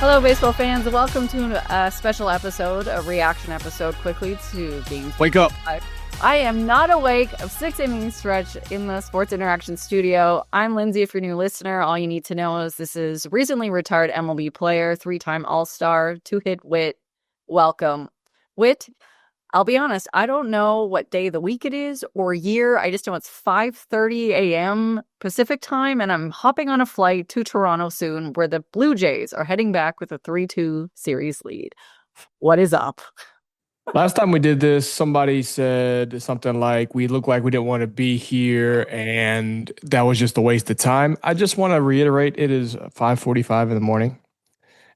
Hello, baseball fans. Welcome to a special episode, a reaction episode, quickly to games. Wake up. I am not awake. A 6-inning stretch in the Sports Interaction studio. I'm Lindsay. If you're a new listener, all you need to know is this is recently retired MLB player, 3-time All-Star, 2-hit Whit. Welcome. Whit, I'll be honest, I don't know what day of the week it is or year. I just know it's 5:30 a.m. Pacific time, and I'm hopping on a flight to Toronto soon, where the Blue Jays are heading back with a 3-2 series lead. What is up? Last time we did this, somebody said something like, we look like we didn't want to be here, and that was just a waste of time. I just want to reiterate, it is 5:45 in the morning.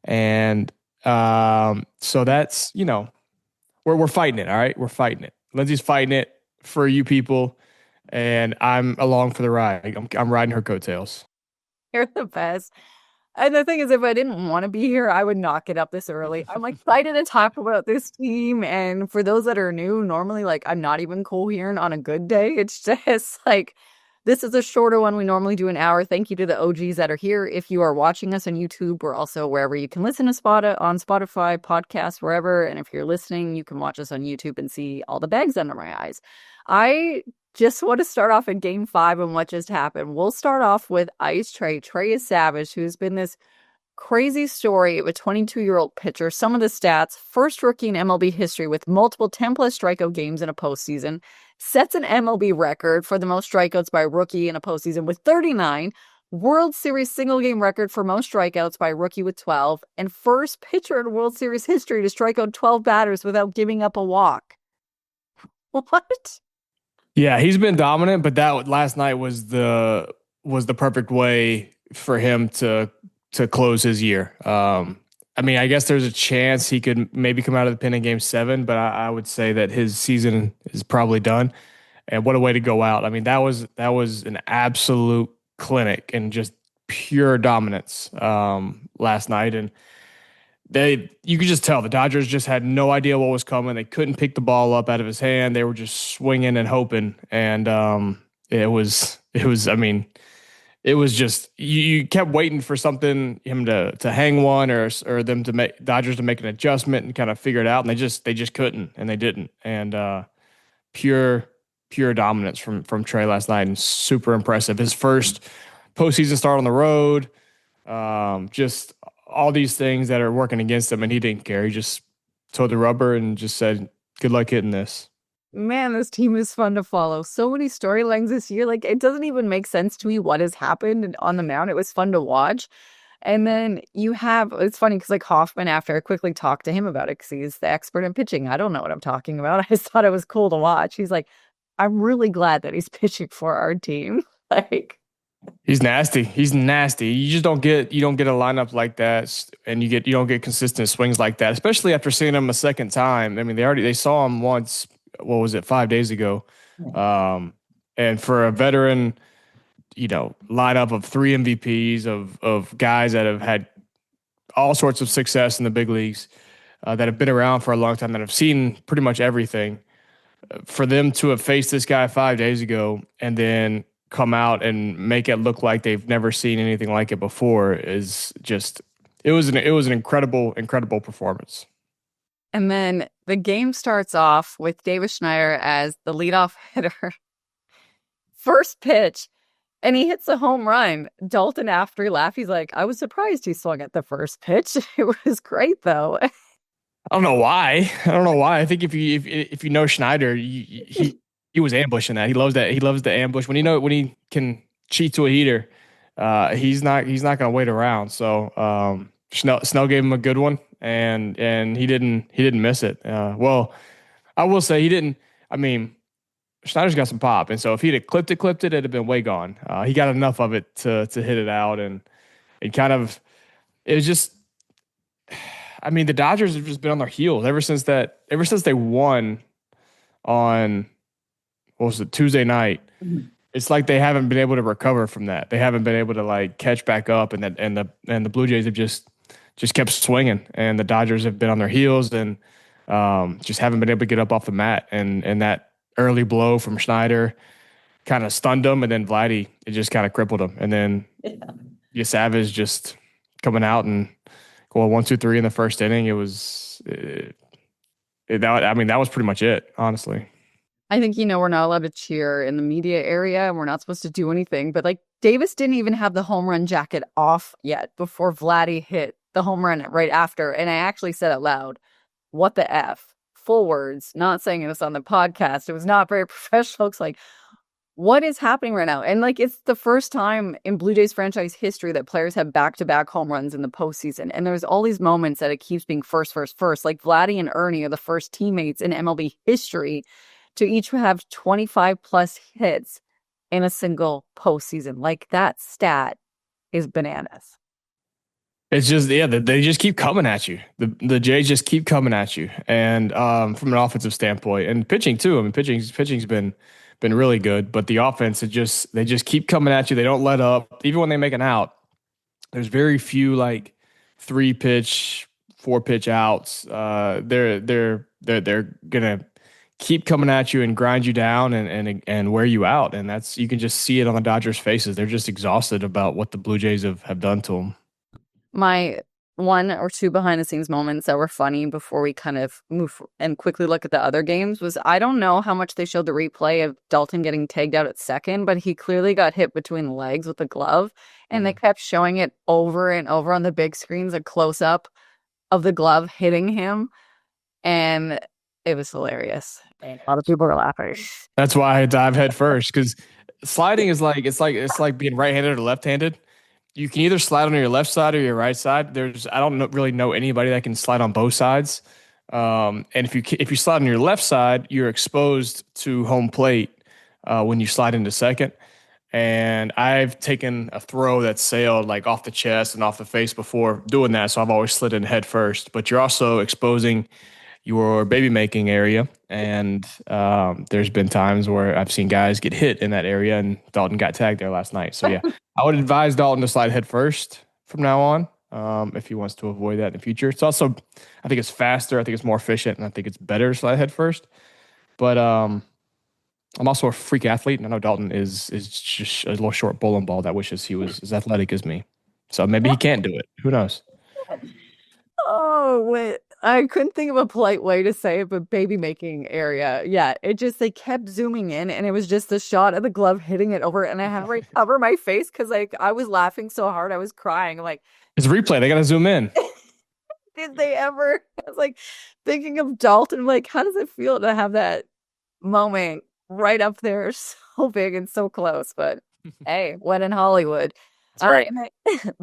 And so that's, we're fighting it, all right? We're fighting it. Lindsay's fighting it for you people, and I'm along for the ride. I'm riding her coattails. You're the best. And the thing is, if I didn't want to be here, I would not get up this early. I'm excited to talk about this team. And for those that are new, normally, I'm not even coherent on a good day. It's just this is a shorter one. We normally do an hour. Thank you to the OGs that are here. If you are watching us on YouTube, we're also wherever you can listen to on Spotify, podcasts, wherever. And if you're listening, you can watch us on YouTube and see all the bags under my eyes. I just want to start off in Game 5 and what just happened. We'll start off with Ice Trey. Trey is Savage, who's been this crazy story of a 22-year-old pitcher. Some of the stats: first rookie in MLB history with multiple 10-plus strikeout games in a postseason. Sets an MLB record for the most strikeouts by a rookie in a postseason with 39. World Series single-game record for most strikeouts by a rookie with 12. And first pitcher in World Series history to strike out 12 batters without giving up a walk. What? Yeah, he's been dominant, but that last night was the perfect way for him to close his year. I guess there's a chance he could maybe come out of the pen in Game 7, but I would say that his season is probably done. And what a way to go out! I mean, that was an absolute clinic and just pure dominance last night. And you could just tell the Dodgers just had no idea what was coming. They couldn't pick the ball up out of his hand. They were just swinging and hoping. And it was just, you kept waiting for him to hang one or them to make Dodgers to make an adjustment and kind of figure it out. And they just couldn't, and they didn't. And pure dominance from Trey last night, and super impressive. His first postseason start on the road, just all these things that are working against him, and he didn't care. He just towed the rubber and just said, good luck hitting this. Man, this team is fun to follow. So many storylines this year. It doesn't even make sense to me what has happened on the mound. It was fun to watch. And then it's funny because Hoffman, after I quickly talked to him about it because he's the expert in pitching. I don't know what I'm talking about. I just thought it was cool to watch. He's like, I'm really glad that he's pitching for our team. He's nasty. He's nasty. You don't get a lineup like that, and you don't get consistent swings like that, especially after seeing him a second time. I mean, they saw him once. What was it, 5 days ago? And for a veteran, lineup of 3 MVPs of guys that have had all sorts of success in the big leagues, that have been around for a long time, that have seen pretty much everything, for them to have faced this guy 5 days ago and then come out and make it look like they've never seen anything like it before is just, it was an incredible performance. And then the game starts off with Davis Schneider as the leadoff hitter. First pitch, and he hits a home run. Dalton, after he laughed, he's like, I was surprised he swung at the first pitch. It was great, though. I don't know why. I think if you know Schneider, he was ambushing that. He loves that. He loves the ambush. When he can cheat to a heater, he's not going to wait around. So Snell gave him a good one, and he didn't miss it. Well, I will say he didn't. I mean, Schneider's got some pop, and so if he'd have clipped it, it'd have been way gone. He got enough of it to hit it out, and kind of, it was just. I mean, the Dodgers have just been on their heels ever since they won on, what was it, Tuesday night. Mm-hmm. It's like they haven't been able to recover from that. They haven't been able to catch back up, and the Blue Jays have just kept swinging, and the Dodgers have been on their heels and just haven't been able to get up off the mat. And that early blow from Schneider kind of stunned them, and then Vladdy, it just kind of crippled him. And then Savage just coming out and Well, 1, 2, 3 in the first inning. It was I mean, that was pretty much it, honestly. I think, we're not allowed to cheer in the media area and we're not supposed to do anything, but like Davis didn't even have the home run jacket off yet before Vladdy hit the home run right after. And I actually said out loud, what the F? Full words, not saying this on the podcast. It was not very professional. It's like, what is happening right now? And like, it's the first time in Blue Jays franchise history that players have back-to-back home runs in the postseason. And there's all these moments that it keeps being first, first, first. Like Vladdy and Ernie are the first teammates in MLB history to each have 25 plus hits in a single postseason. Like that stat is bananas. It's just they just keep coming at you. The Jays just keep coming at you, and from an offensive standpoint and pitching too. I mean, pitching's been really good, but the offense they just keep coming at you. They don't let up, even when they make an out. There's very few like 3 pitch, 4 pitch outs. They're gonna keep coming at you and grind you down and wear you out, and that's you can just see it on the Dodgers' faces. They're just exhausted about what the Blue Jays have done to them. My one or two behind the scenes moments that were funny before we kind of move and quickly look at the other games was I don't know how much they showed the replay of Dalton getting tagged out at second, but he clearly got hit between the legs with the glove, and they kept showing it over and over on the big screens, a close up of the glove hitting him, and it was hilarious. And a lot of people were laughing. That's why I dive head first because sliding is like it's like being right-handed or left-handed. You can either slide on your left side or your right side. I don't really know anybody that can slide on both sides. And if you slide on your left side, you're exposed to home plate when you slide into second. And I've taken a throw that sailed like off the chest and off the face before doing that, so I've always slid in head first. But you're also exposing your baby making area, and there's been times where I've seen guys get hit in that area, and Dalton got tagged there last night. So yeah, I would advise Dalton to slide head first from now on if he wants to avoid that in the future. It's also, I think it's faster, I think it's more efficient, and I think it's better to slide head first. But I'm also a freak athlete, and I know Dalton is just a little short bowling ball that wishes he was as athletic as me. So maybe he can't do it. Who knows? Oh, wait. I couldn't think of a polite way to say it, but baby making area. Yeah, they kept zooming in and it was just the shot of the glove hitting it over and I had to like cover my face because like I was laughing so hard I was crying. Like, It's replay. They got to zoom in. did they ever? I was like thinking of Dalton, like, how does it feel to have that moment right up there so big and so close? But hey, what in Hollywood? That's right.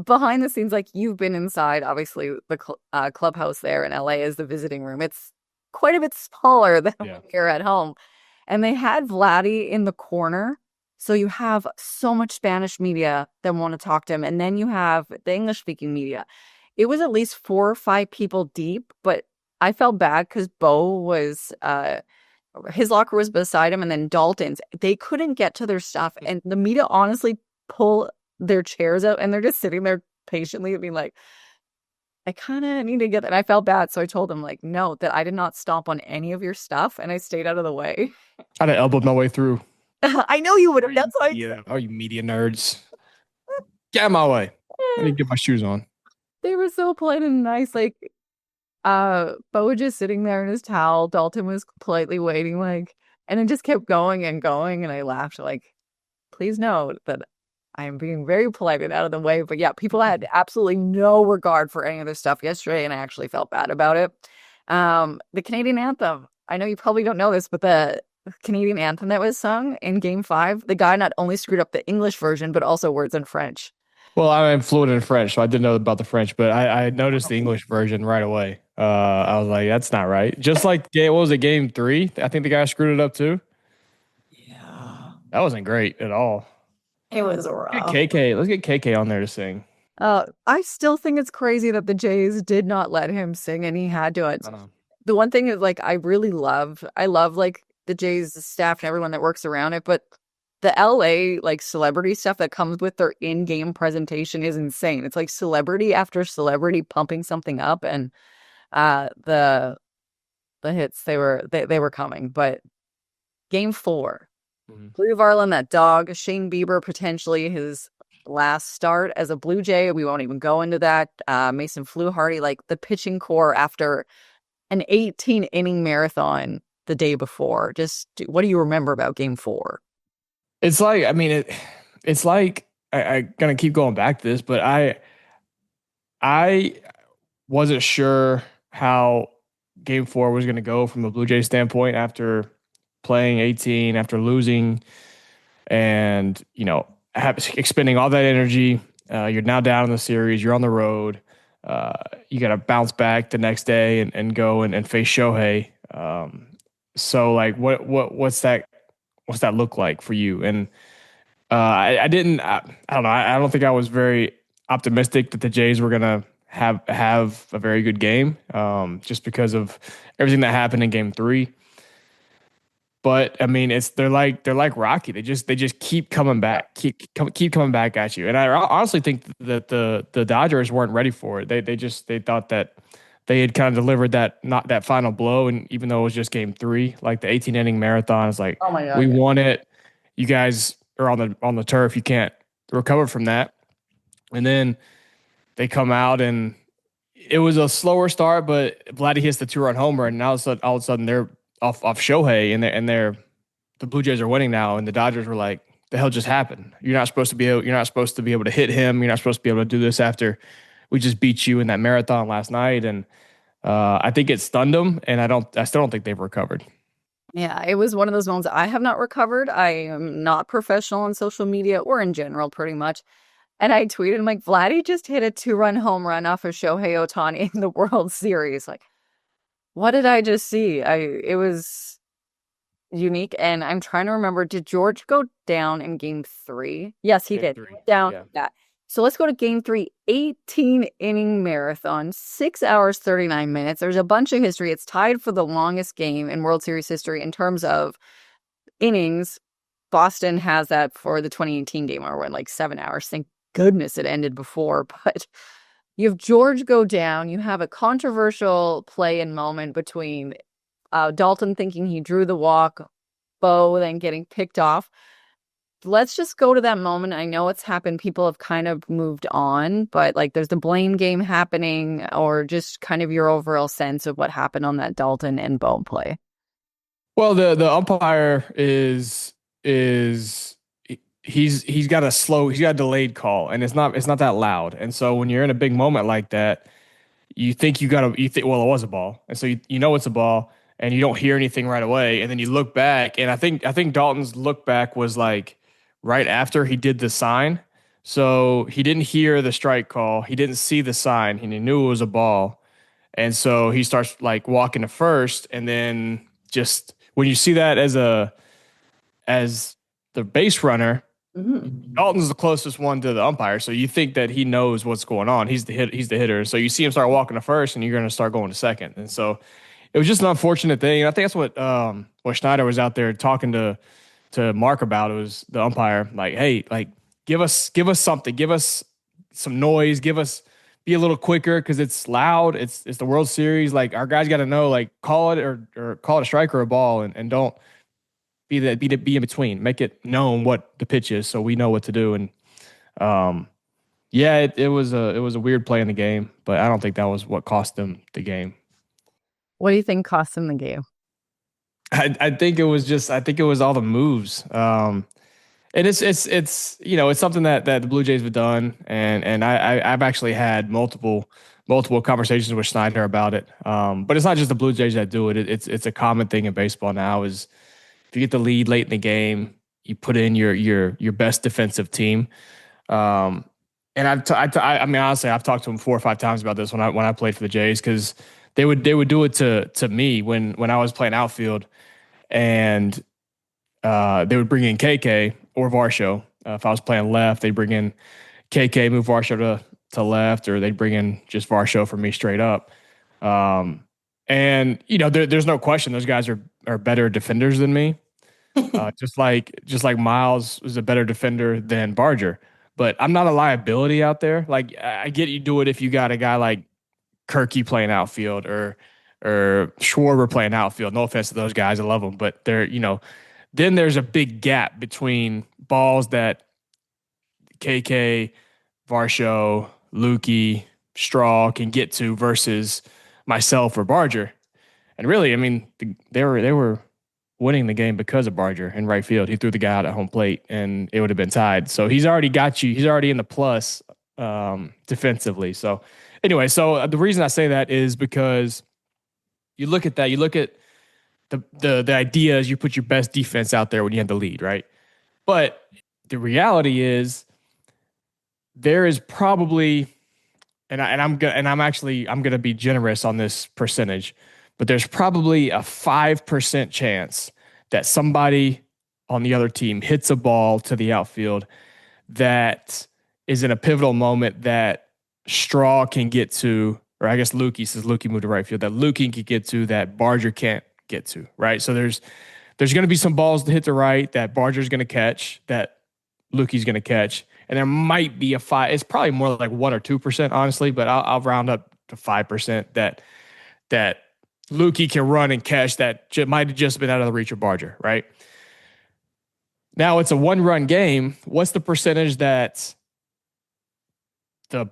Behind the scenes, like you've been inside, obviously the clubhouse there in LA is the visiting room. It's quite a bit smaller than here at home. And they had Vladdy in the corner. So you have so much Spanish media that want to talk to him. And then you have the English speaking media. It was at least 4 or 5 people deep, but I felt bad because Bo was his locker was beside him and then Dalton's. They couldn't get to their stuff. And the media honestly pull their chairs out and they're just sitting there patiently being like, I kind of need to get that. And I felt bad. So I told them like, no, that I did not stomp on any of your stuff. And I stayed out of the way. I'd have elbowed my way through. I know you would have. That's why. Yeah. Oh, you media nerds. Get out of my way. I need to get my shoes on. They were so polite and nice. Like, Bo was just sitting there in his towel. Dalton was politely waiting, like, and it just kept going and going. And I laughed, like, please note that I am being very polite and out of the way. But yeah, people had absolutely no regard for any of this stuff yesterday, and I actually felt bad about it. The Canadian anthem. I know you probably don't know this, but the Canadian anthem that was sung in Game 5, the guy not only screwed up the English version, but also words in French. Well, I'm fluent in French, so I didn't know about the French, but I noticed the English version right away. I was like, that's not right. Just like, what was it, Game 3? I think the guy screwed it up too. Yeah. That wasn't great at all. It was rough. KK. Let's get KK on there to sing. I still think it's crazy that the Jays did not let him sing and he had to. The one thing is like I love like the Jays staff and everyone that works around it, but the LA like celebrity stuff that comes with their in-game presentation is insane. It's like celebrity after celebrity pumping something up, and the hits they were coming. But Game 4, Brie Varlin, that dog, Shane Bieber potentially his last start as a Blue Jay. We won't even go into that. Mason Fluharty, like the pitching core after an 18 inning marathon the day before. Just what do you remember about game four? It's like, I mean, it's like I gonna keep going back to this, but I wasn't sure how game four was gonna go from a Blue Jays standpoint after playing 18, after losing, and expending all that energy. You're now down in the series. You're on the road. You got to bounce back the next day and go and face Shohei. So like, what's that look like for you? And I didn't. I don't know. I don't think I was very optimistic that the Jays were gonna have a very good game, just because of everything that happened in Game Three. But I mean, they're like Rocky. They just keep coming back, keep coming back at you. And I honestly think that the Dodgers weren't ready for it. They thought that they had kind of delivered that final blow, and even though it was just game three, like the 18 inning marathon is like, Oh my God, we yeah. won it. You guys are on the turf. You can't recover from that. And then they come out and it was a slower start, but Vladdy hits the 2-run homer, and now all of a sudden they're off Shohei, and they're the Blue Jays are winning now, and the Dodgers were like, "The hell just happened? You're not supposed to be able to hit him. You're not supposed to be able to do this after we just beat you in that marathon last night." And I think it stunned them, and I still don't think they've recovered. Yeah, it was one of those moments I have not recovered. I am not professional on social media or in general, pretty much. And I tweeted, I'm like, Vladdy just hit a 2-run home run off of Shohei Ohtani in the World Series. Like, what did I just see? It was unique. And I'm trying to remember, did George go down in game three? Yes, he Game did. He three, went down. yeah. Yeah. So let's go to game three, 18 inning marathon, 6 hours, 39 minutes. There's a bunch of history. It's tied for the longest game in World Series history in terms of innings. Boston has that for the 2018 game where it went like 7 hours. Thank goodness it ended before. But you have George go down. You have a controversial play and moment between Dalton thinking he drew the walk, Bo then getting picked off. Let's just go to that moment. I know it's happened. People have kind of moved on, but like there's the blame game happening, or just kind of your overall sense of what happened on that Dalton and Bo play. Well, the umpire is he's got a delayed call, and it's not that loud. And so when you're in a big moment like that, you think, well, it was a ball, and so you know it's a ball, and you don't hear anything right away, and then you look back, and I think Dalton's look back was like right after he did the sign, so he didn't hear the strike call, he didn't see the sign, and he knew it was a ball, and so he starts like walking to first, and then just when you see that as the base runner, Mhm. Dalton's the closest one to the umpire, so you think that he knows what's going on. He's the hitter. So you see him start walking to first, and you're going to start going to second. And so it was just an unfortunate thing. And I think that's what Schneider was out there talking to Mark about. It was the umpire, like, hey, like give us something, give us some noise, be a little quicker because it's loud. It's the World Series. Like our guys got to know, like call it or call it a strike or a ball, and don't be in between. Make it known what the pitch is so we know what to do. And um, yeah, it was a weird play in the game, but I don't think that was what cost them the game. What do you think cost them the game? I think it was all the moves. And it's it's something that the Blue Jays have done, and I've actually had multiple conversations with Schneider about it. But it's not just the Blue Jays that do it. It's a common thing in baseball now. Is if you get the lead late in the game, you put in your best defensive team. Um, and I mean, honestly, I've talked to him 4 or 5 times about this when I played for the Jays, because they would do it to me when I was playing outfield, and they would bring in KK or Varsho. If I was playing left, they'd bring in KK, move Varsho to left, or they'd bring in just Varsho for me straight up. Um, and there's no question those guys are better defenders than me. Just like Miles was a better defender than Barger, but I'm not a liability out there. Like I get you do it if you got a guy like Kirky playing outfield or Schwarber playing outfield. No offense to those guys, I love them, but then there's a big gap between balls that KK, Varsho, Lukey, Straw can get to versus myself or Barger. And really, I mean, they were winning the game because of Barger in right field. He threw the guy out at home plate, and it would have been tied. So he's already got you. He's already in the plus defensively. So anyway, so the reason I say that is because you look at that. You look at the idea is you put your best defense out there when you have the lead, right? But the reality is there is probably I'm gonna be generous on this percentage, but there's probably a 5% chance that somebody on the other team hits a ball to the outfield that is in a pivotal moment that Straw can get to, or I guess Lukey, since Lukey moved to right field, that Lukey can get to that Barger can't get to, right? So there's going to be some balls to hit the right that Barger's going to catch, that Lukey's going to catch, and there might be a five. It's probably more like 1 or 2%, honestly, but I'll round up to 5% that Lukey can run and catch that might have just been out of the reach of Barger, right? Now it's a 1-run game. What's the percentage that the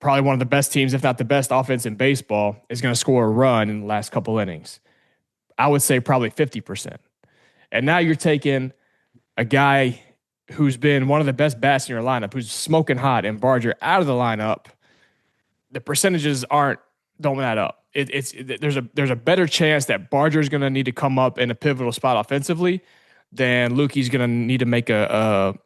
probably one of the best teams, if not the best offense in baseball, is going to score a run in the last couple innings? I would say probably 50%. And now you're taking a guy who's been one of the best bats in your lineup, who's smoking hot, and Barger out of the lineup. The percentages don't add up. There's a better chance that Barger is going to need to come up in a pivotal spot offensively than Lukey's going to need to make an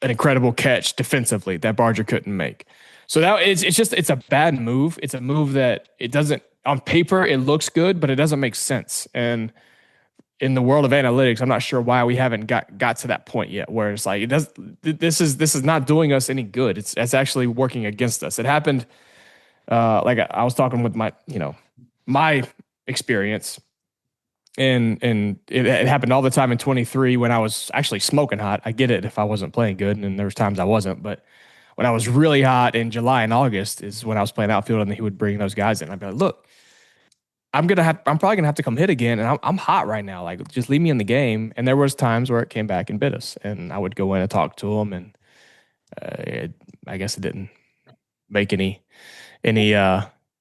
incredible catch defensively that Barger couldn't make. So that it's a bad move. It's a move that it doesn't, on paper it looks good, but it doesn't make sense. And in the world of analytics, I'm not sure why we haven't got to that point yet, where it's like this is not doing us any good. It's actually working against us. It happened. Like I was talking with my experience, and it happened all the time in 23 when I was actually smoking hot. I get it if I wasn't playing good, and there was times I wasn't, but when I was really hot in July and August is when I was playing outfield, and he would bring those guys in. I'd be like, look, I'm probably gonna have to come hit again, and I'm hot right now. Like, just leave me in the game. And there was times where it came back and bit us, and I would go in and talk to him, and I guess it didn't make any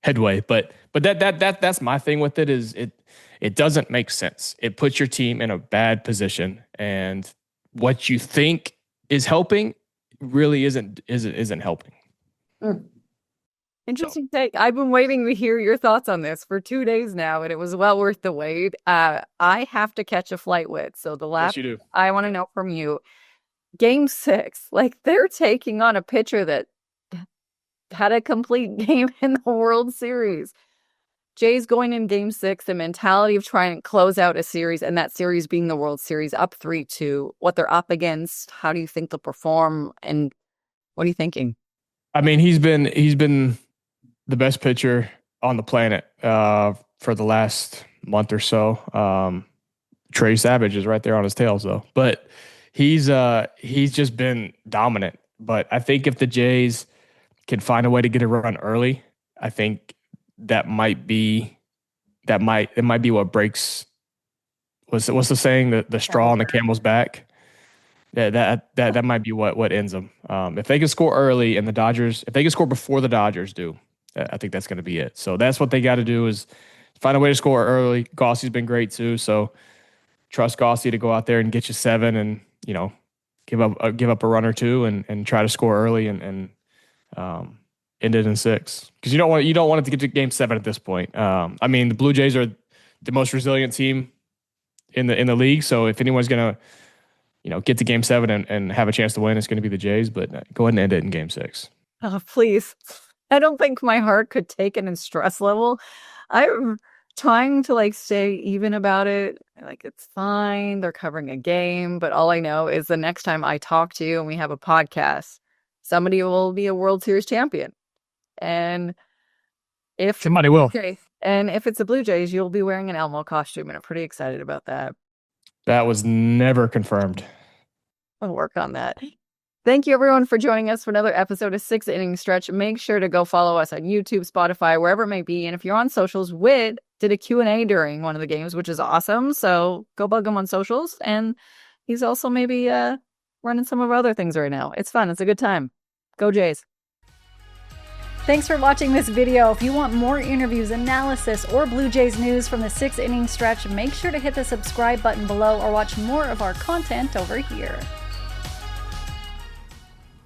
headway. But that's my thing with it, is it doesn't make sense. It puts your team in a bad position, and what you think is helping really isn't helping. Interesting take. I've been waiting to hear your thoughts on this for 2 days now, and it was well worth the wait. I have to catch a flight with, so the last Yes, you do. I want to know from you, Game 6, like they're taking on a pitcher that had a complete game in the World Series. Jay's going in Game 6, the mentality of trying to close out a series, and that series being the World Series, up 3-2. What they're up against, how do you think they'll perform, and what are you thinking? I mean, he's been the best pitcher on the planet for the last month or so. Trey Savage is right there on his tails, though. But he's just been dominant. But I think if the Jays can find a way to get a run early, I think it might be what breaks. What's the saying? The straw on the camel's back. That might be what ends them. If they can score early, and if they can score before the Dodgers do, I think that's going to be it. So that's what they got to do, is find a way to score early. Gossie's been great too, so trust Gossie to go out there and get you 7, and give up a run or two, and try to score early, and end it in 6, because you don't want it to get to Game 7 at this point. I mean, the Blue Jays are the most resilient team in the league, so if anyone's gonna get to Game 7 and have a chance to win, it's going to be the Jays. But go ahead and end it in Game 6. Oh, please. I don't think my heart could take it in stress level. I'm trying to stay even about it. Like, it's fine. They're covering a game, but all I know is the next time I talk to you and we have a podcast, somebody will be a World Series champion. And if somebody will, and if it's the Blue Jays, you'll be wearing an Elmo costume, and I'm pretty excited about that. That was never confirmed. I'll work on that. Thank you, everyone, for joining us for another episode of 6 Inning Stretch. Make sure to go follow us on YouTube, Spotify, wherever it may be. And if you're on socials, Whit did a Q&A during one of the games, which is awesome. So go bug him on socials. And he's also maybe running some of our other things right now. It's fun. It's a good time. Go Jays. Thanks for watching this video. If you want more interviews, analysis, or Blue Jays news from the 6th inning stretch, make sure to hit the subscribe button below or watch more of our content over here.